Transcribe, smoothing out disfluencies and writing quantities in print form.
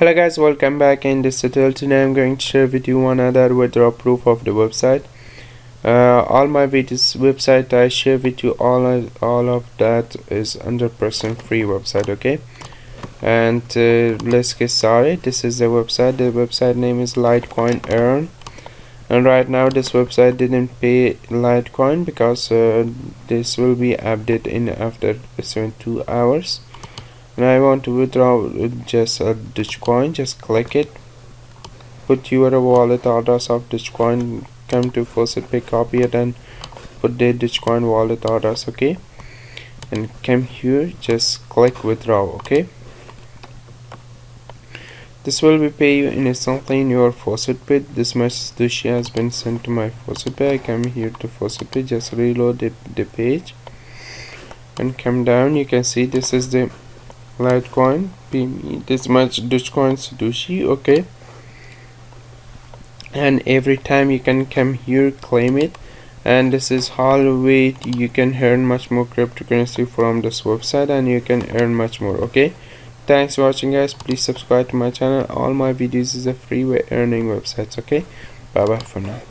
Hello guys, welcome back. In this tutorial today I'm going to share with you one other withdrawal proof of the website. All my videos website I share with you, all of that is 100% free website, okay? And let's get started. This is the website. The website name is Litecoin earn, and right now this website didn't pay Litecoin because this will be updated in after 72 hours. And I want to withdraw just a Dogecoin. Just click it, put your wallet address of Dogecoin, come to Faucet, pick, copy it and put the Dogecoin wallet address, okay? And come here, just click withdraw, okay? This will be pay you instantly in your Faucet page. This much Doge has been sent to my Faucet page. I come here to Faucet page, just reload the page and come down. You can see this is the Litecoin, pay me this much Dogecoin Sudoshi, okay? And every time you can come here, claim it, and this is how way you can earn much more cryptocurrency from this website, and you can earn much more, okay? Thanks for watching guys. Please subscribe to my channel. All my videos is a free way earning websites, okay? Bye bye for now.